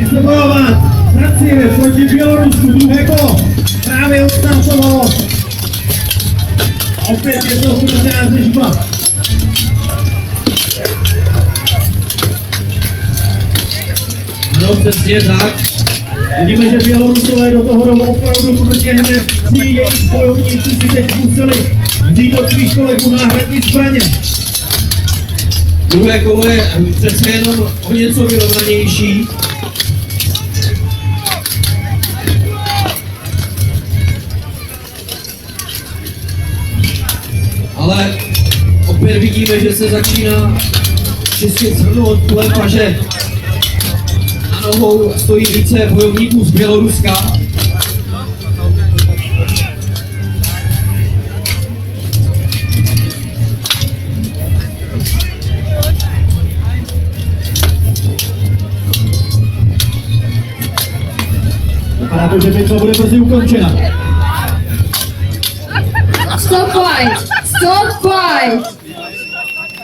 Bude se bojovat. Francie proti Bělorusku, druhé kolo. Právě odstartovalo. A opět je to Francie než 2. Ano, přesně tak. Vidíme, že Bělorusové do toho dobu opravdu protěhne. Jejich bojovníci si teď museli vzít od svých kolegů náhradní zbraně. Druhé kolo je přece jenom o něco vyrovnanější. Ale opět vidíme, že se začíná čistě shrnout kolem paže. Na nohou stojí více bojovníků z Běloruska. Vypadá to, že bitva bude brzy ukončena. Stop fight! Stop fight!